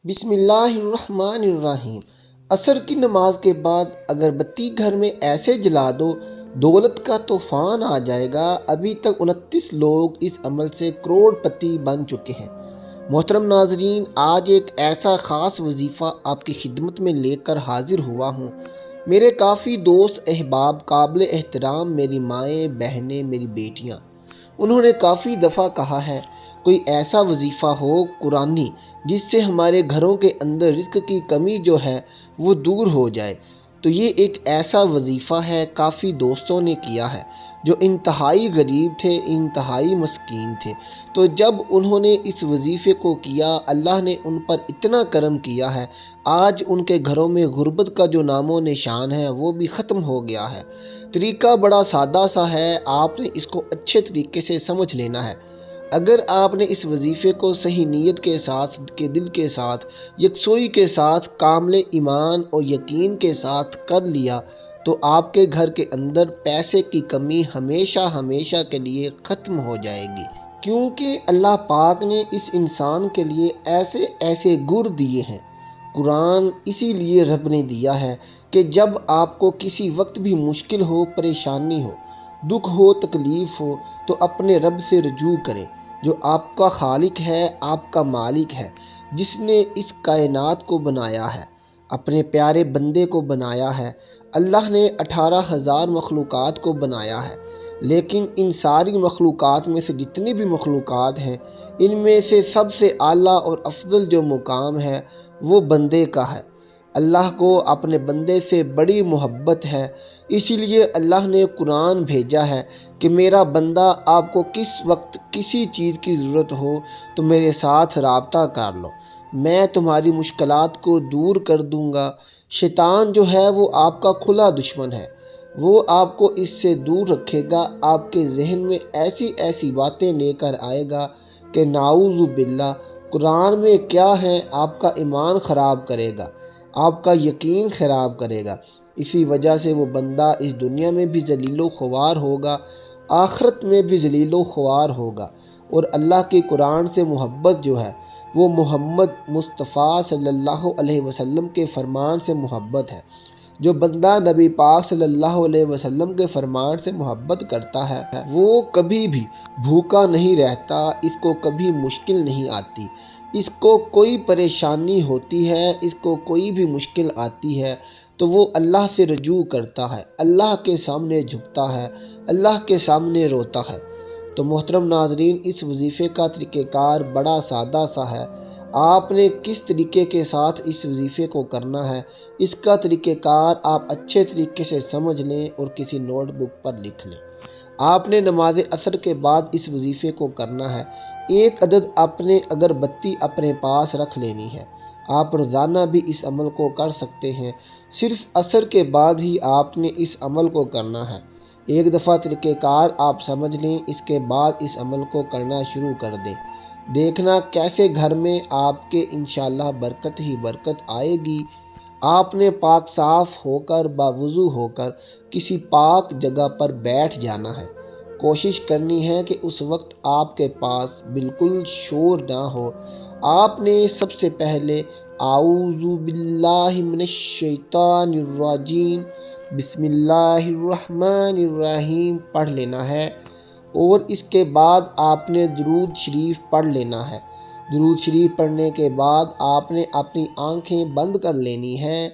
بسم اللہ الرحمن الرحیم۔ عصر کی نماز کے بعد اگر بتی گھر میں ایسے جلا دو دولت کا طوفان آ جائے گا۔ ابھی تک 29 لوگ اس عمل سے کروڑ پتی بن چکے ہیں۔ محترم ناظرین، آج ایک ایسا خاص وظیفہ آپ کی خدمت میں لے کر حاضر ہوا ہوں۔ میرے کافی دوست احباب، قابل احترام میری مائیں بہنیں، میری بیٹیاں، انہوں نے کافی دفعہ کہا ہے کوئی ایسا وظیفہ ہو قرآنی جس سے ہمارے گھروں کے اندر رزق کی کمی جو ہے وہ دور ہو جائے۔ تو یہ ایک ایسا وظیفہ ہے، کافی دوستوں نے کیا ہے جو انتہائی غریب تھے، انتہائی مسکین تھے۔ تو جب انہوں نے اس وظیفے کو کیا، اللہ نے ان پر اتنا کرم کیا ہے، آج ان کے گھروں میں غربت کا جو نام و نشان ہے وہ بھی ختم ہو گیا ہے۔ طریقہ بڑا سادہ سا ہے، آپ نے اس کو اچھے طریقے سے سمجھ لینا ہے۔ اگر آپ نے اس وظیفے کو صحیح نیت کے ساتھ، کے دل کے ساتھ، یکسوئی کے ساتھ، کامل ایمان اور یقین کے ساتھ کر لیا تو آپ کے گھر کے اندر پیسے کی کمی ہمیشہ ہمیشہ کے لیے ختم ہو جائے گی، کیونکہ اللہ پاک نے اس انسان کے لیے ایسے ایسے گر دیے ہیں۔ قرآن اسی لیے رب نے دیا ہے کہ جب آپ کو کسی وقت بھی مشکل ہو، پریشانی ہو، دکھ ہو، تکلیف ہو، تو اپنے رب سے رجوع کریں، جو آپ کا خالق ہے، آپ کا مالک ہے، جس نے اس کائنات کو بنایا ہے، اپنے پیارے بندے کو بنایا ہے۔ اللہ نے 18,000 مخلوقات کو بنایا ہے، لیکن ان ساری مخلوقات میں سے جتنی بھی مخلوقات ہیں، ان میں سے سب سے اعلیٰ اور افضل جو مقام ہے وہ بندے کا ہے۔ اللہ کو اپنے بندے سے بڑی محبت ہے، اسی لیے اللہ نے قرآن بھیجا ہے کہ میرا بندہ آپ کو کس وقت کسی چیز کی ضرورت ہو تو میرے ساتھ رابطہ کر لو، میں تمہاری مشکلات کو دور کر دوں گا۔ شیطان جو ہے وہ آپ کا کھلا دشمن ہے، وہ آپ کو اس سے دور رکھے گا، آپ کے ذہن میں ایسی ایسی باتیں لے کر آئے گا کہ نعوذ باللہ، قرآن میں کیا ہے، آپ کا ایمان خراب کرے گا، آپ کا یقین خراب کرے گا۔ اسی وجہ سے وہ بندہ اس دنیا میں بھی ذلیل و خوار ہوگا، آخرت میں بھی ذلیل و خوار ہوگا۔ اور اللہ کی قرآن سے محبت جو ہے وہ محمد مصطفیٰ صلی اللہ علیہ وسلم کے فرمان سے محبت ہے۔ جو بندہ نبی پاک صلی اللہ علیہ وسلم کے فرمان سے محبت کرتا ہے وہ کبھی بھی بھوکا نہیں رہتا، اس کو کبھی مشکل نہیں آتی، اس کو کوئی پریشانی ہوتی ہے، اس کو کوئی بھی مشکل آتی ہے تو وہ اللہ سے رجوع کرتا ہے، اللہ کے سامنے جھکتا ہے، اللہ کے سامنے روتا ہے۔ تو محترم ناظرین، اس وظیفے کا طریقہ کار بڑا سادہ سا ہے۔ آپ نے کس طریقے کے ساتھ اس وظیفے کو کرنا ہے، اس کا طریقہ کار آپ اچھے طریقے سے سمجھ لیں اور کسی نوٹ بک پر لکھ لیں۔ آپ نے نماز عصر کے بعد اس وظیفے کو کرنا ہے۔ ایک عدد اپنے اگربتی اپنے پاس رکھ لینی ہے۔ آپ روزانہ بھی اس عمل کو کر سکتے ہیں، صرف عصر کے بعد ہی آپ نے اس عمل کو کرنا ہے۔ ایک دفعہ طریقہ کار آپ سمجھ لیں، اس کے بعد اس عمل کو کرنا شروع کر دیں، دیکھنا کیسے گھر میں آپ کے انشاءاللہ برکت ہی برکت آئے گی۔ آپ نے پاک صاف ہو کر، باوضو ہو کر کسی پاک جگہ پر بیٹھ جانا ہے۔ کوشش کرنی ہے کہ اس وقت آپ کے پاس بالکل شور نہ ہو۔ آپ نے سب سے پہلے اعوذ باللہ من الشیطان الرجیم بسم اللہ الرحمن الرحیم پڑھ لینا ہے، اور اس کے بعد آپ نے درود شریف پڑھ لینا ہے۔ درود شریف پڑھنے کے بعد آپ نے اپنی آنکھیں بند کر لینی ہیں۔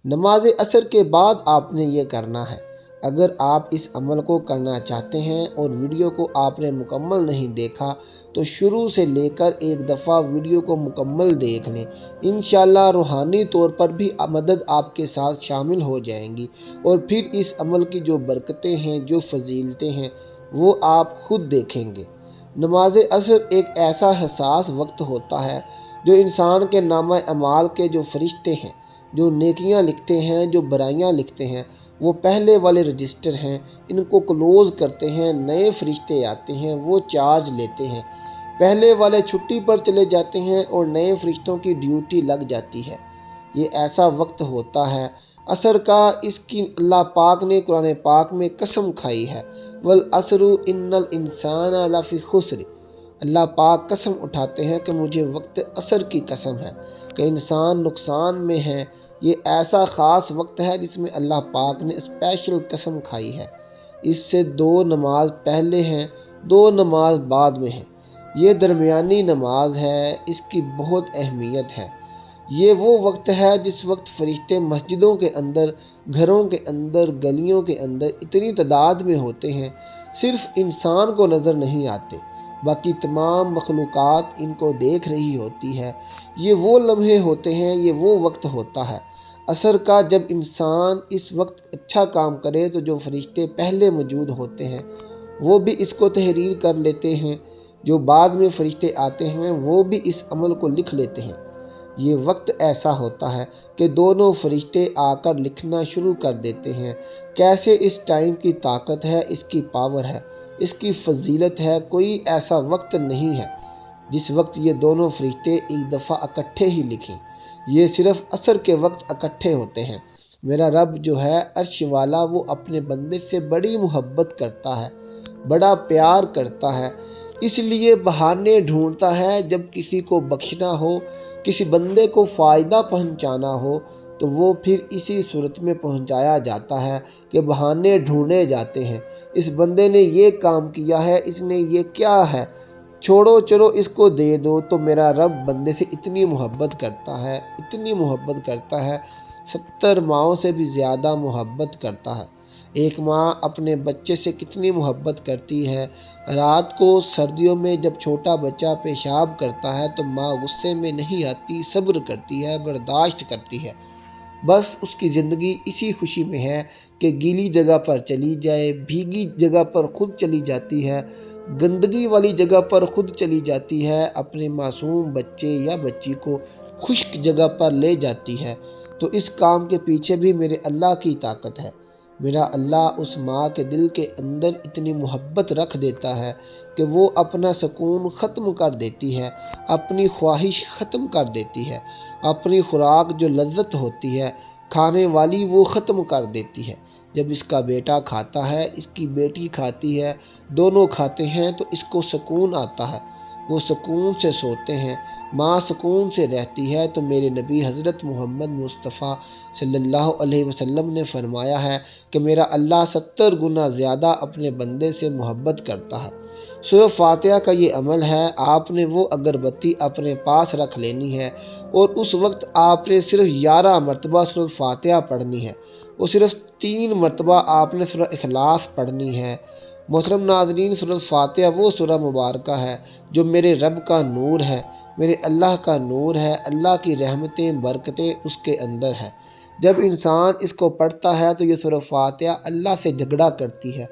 نماز عصر کے بعد آپ نے یہ کرنا ہے۔ اگر آپ اس عمل کو کرنا چاہتے ہیں اور ویڈیو کو آپ نے مکمل نہیں دیکھا تو شروع سے لے کر ایک دفعہ ویڈیو کو مکمل دیکھ لیں، انشاءاللہ روحانی طور پر بھی مدد آپ کے ساتھ شامل ہو جائیں گی، اور پھر اس عمل کی جو برکتیں ہیں، جو فضیلتیں ہیں، وہ آپ خود دیکھیں گے۔ نماز عصر ایک ایسا حساس وقت ہوتا ہے جو انسان کے نامہ اعمال کے جو فرشتے ہیں، جو نیکیاں لکھتے ہیں، جو برائیاں لکھتے ہیں، وہ پہلے والے رجسٹر ہیں، ان کو کلوز کرتے ہیں، نئے فرشتے آتے ہیں، وہ چارج لیتے ہیں، پہلے والے چھٹی پر چلے جاتے ہیں اور نئے فرشتوں کی ڈیوٹی لگ جاتی ہے۔ یہ ایسا وقت ہوتا ہے عصر کا، اس کی اللہ پاک نے قرآن پاک میں قسم کھائی ہے، والعصر ان الانسان لفی خسر۔ اللہ پاک قسم اٹھاتے ہیں کہ مجھے وقت عصر کی قسم ہے کہ انسان نقصان میں ہے۔ یہ ایسا خاص وقت ہے جس میں اللہ پاک نے اسپیشل قسم کھائی ہے۔ اس سے 2 نماز پہلے ہیں، 2 نماز بعد میں ہیں۔ یہ درمیانی نماز ہے، اس کی بہت اہمیت ہے۔ یہ وہ وقت ہے جس وقت فرشتے مسجدوں کے اندر، گھروں کے اندر، گلیوں کے اندر اتنی تعداد میں ہوتے ہیں، صرف انسان کو نظر نہیں آتے، باقی تمام مخلوقات ان کو دیکھ رہی ہوتی ہے۔ یہ وہ لمحے ہوتے ہیں، یہ وہ وقت ہوتا ہے عصر کا، جب انسان اس وقت اچھا کام کرے تو جو فرشتے پہلے موجود ہوتے ہیں وہ بھی اس کو تحریر کر لیتے ہیں، جو بعد میں فرشتے آتے ہیں وہ بھی اس عمل کو لکھ لیتے ہیں۔ یہ وقت ایسا ہوتا ہے کہ دونوں فرشتے آ کر لکھنا شروع کر دیتے ہیں۔ کیسے اس ٹائم کی طاقت ہے، اس کی پاور ہے، اس کی فضیلت ہے۔ کوئی ایسا وقت نہیں ہے جس وقت یہ دونوں فرشتے ایک دفعہ اکٹھے ہی لکھیں۔ یہ صرف عصر کے وقت اکٹھے ہوتے ہیں۔ میرا رب جو ہے عرش والا، وہ اپنے بندے سے بڑی محبت کرتا ہے، بڑا پیار کرتا ہے، اس لیے بہانے ڈھونڈتا ہے۔ جب کسی کو بخشنا ہو، کسی بندے کو فائدہ پہنچانا ہو تو وہ پھر اسی صورت میں پہنچایا جاتا ہے کہ بہانے ڈھونڈے جاتے ہیں۔ اس بندے نے یہ کام کیا ہے، اس نے یہ کیا ہے، چھوڑو چلو اس کو دے دو۔ تو میرا رب بندے سے اتنی محبت کرتا ہے، اتنی محبت کرتا ہے، 70 ماؤں سے بھی زیادہ محبت کرتا ہے۔ ایک ماں اپنے بچے سے کتنی محبت کرتی ہے۔ رات کو سردیوں میں جب چھوٹا بچہ پیشاب کرتا ہے تو ماں غصے میں نہیں آتی، صبر کرتی ہے، برداشت کرتی ہے۔ بس اس کی زندگی اسی خوشی میں ہے کہ گیلی جگہ پر چلی جائے، بھیگی جگہ پر خود چلی جاتی ہے، گندگی والی جگہ پر خود چلی جاتی ہے، اپنے معصوم بچے یا بچی کو خشک جگہ پر لے جاتی ہے۔ تو اس کام کے پیچھے بھی میرے اللہ کی طاقت ہے۔ میرا اللہ اس ماں کے دل کے اندر اتنی محبت رکھ دیتا ہے کہ وہ اپنا سکون ختم کر دیتی ہے، اپنی خواہش ختم کر دیتی ہے، اپنی خوراک جو لذت ہوتی ہے کھانے والی وہ ختم کر دیتی ہے۔ جب اس کا بیٹا کھاتا ہے، اس کی بیٹی کھاتی ہے، دونوں کھاتے ہیں تو اس کو سکون آتا ہے، وہ سکون سے سوتے ہیں، ماں سکون سے رہتی ہے۔ تو میرے نبی حضرت محمد مصطفیٰ صلی اللہ علیہ وسلم نے فرمایا ہے کہ میرا اللہ 70 گنا زیادہ اپنے بندے سے محبت کرتا ہے۔ سورہ فاتحہ کا یہ عمل ہے، آپ نے وہ اگربتی اپنے پاس رکھ لینی ہے اور اس وقت آپ نے صرف 11 مرتبہ سورہ فاتحہ پڑھنی ہے، وہ صرف 3 مرتبہ آپ نے سورہ اخلاص پڑھنی ہے۔ محترم ناظرین، سورہ فاتحہ وہ سورہ مبارکہ ہے جو میرے رب کا نور ہے، میرے اللہ کا نور ہے، اللہ کی رحمتیں برکتیں اس کے اندر ہے۔ جب انسان اس کو پڑھتا ہے تو یہ سورہ فاتحہ اللہ سے جھگڑا کرتی ہے۔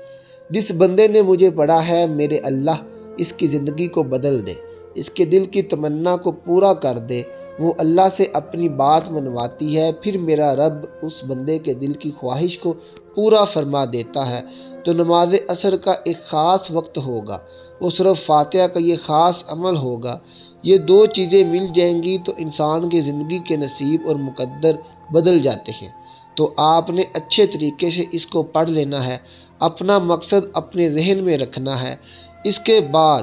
جس بندے نے مجھے پڑھا ہے میرے اللہ اس کی زندگی کو بدل دے، اس کے دل کی تمنا کو پورا کر دے، وہ اللہ سے اپنی بات منواتی ہے، پھر میرا رب اس بندے کے دل کی خواہش کو پورا فرما دیتا ہے۔ تو نماز عصر کا ایک خاص وقت ہوگا، وہ سورہ فاتحہ کا یہ خاص عمل ہوگا۔ یہ 2 چیزیں مل جائیں گی تو انسان کی زندگی کے نصیب اور مقدر بدل جاتے ہیں۔ تو آپ نے اچھے طریقے سے اس کو پڑھ لینا ہے، اپنا مقصد اپنے ذہن میں رکھنا ہے۔ اس کے بعد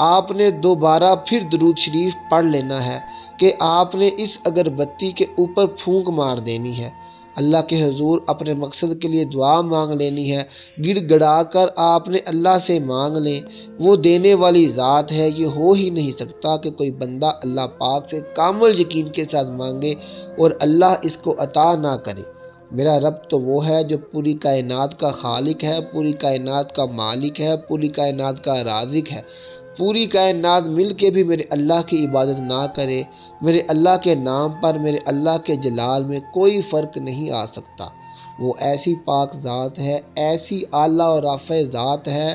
آپ نے دوبارہ پھر درود شریف پڑھ لینا ہے کہ آپ نے اس اگربتی کے اوپر پھونک مار دینی ہے، اللہ کے حضور اپنے مقصد کے لیے دعا مانگ لینی ہے، گڑ گڑا کر آپ نے اللہ سے مانگ لیں، وہ دینے والی ذات ہے۔ یہ ہو ہی نہیں سکتا کہ کوئی بندہ اللہ پاک سے کامل یقین کے ساتھ مانگے اور اللہ اس کو عطا نہ کرے۔ میرا رب تو وہ ہے جو پوری کائنات کا خالق ہے، پوری کائنات کا مالک ہے، پوری کائنات کا رازق ہے۔ پوری کائنات مل کے بھی میرے اللہ کی عبادت نہ کرے، میرے اللہ کے نام پر، میرے اللہ کے جلال میں کوئی فرق نہیں آ سکتا۔ وہ ایسی پاک ذات ہے، ایسی اعلیٰ اور رافع ذات ہے،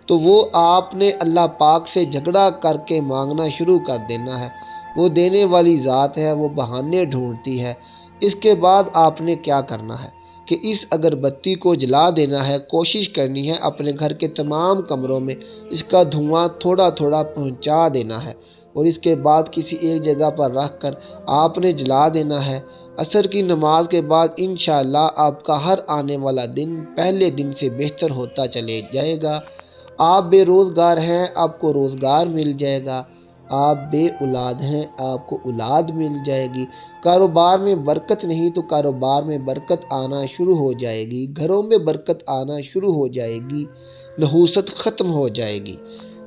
تو وہ آپ نے اللہ پاک سے جھگڑا کر کے مانگنا شروع کر دینا ہے۔ وہ دینے والی ذات ہے، وہ بہانے ڈھونڈتی ہے۔ اس کے بعد آپ نے کیا کرنا ہے کہ اس اگربتی کو جلا دینا ہے، کوشش کرنی ہے اپنے گھر کے تمام کمروں میں اس کا دھواں تھوڑا تھوڑا پہنچا دینا ہے، اور اس کے بعد کسی ایک جگہ پر رکھ کر آپ نے جلا دینا ہے۔ عصر کی نماز کے بعد انشاءاللہ آپ کا ہر آنے والا دن پہلے دن سے بہتر ہوتا چلے جائے گا۔ آپ بے روزگار ہیں، آپ کو روزگار مل جائے گا۔ آپ بے اولاد ہیں، آپ کو اولاد مل جائے گی۔ کاروبار میں برکت نہیں تو کاروبار میں برکت آنا شروع ہو جائے گی، گھروں میں برکت آنا شروع ہو جائے گی، نحوست ختم ہو جائے گی۔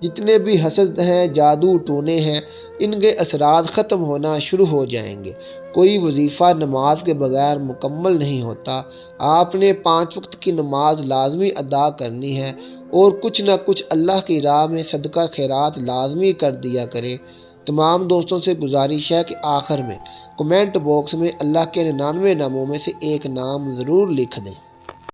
جتنے بھی حسد ہیں، جادو ٹونے ہیں، ان کے اثرات ختم ہونا شروع ہو جائیں گے۔ کوئی وظیفہ نماز کے بغیر مکمل نہیں ہوتا۔ آپ نے 5 وقت کی نماز لازمی ادا کرنی ہے، اور کچھ نہ کچھ اللہ کی راہ میں صدقہ خیرات لازمی کر دیا کریں۔ تمام دوستوں سے گزارش ہے کہ آخر میں کمنٹ باکس میں اللہ کے 99 ناموں میں سے ایک نام ضرور لکھ دیں۔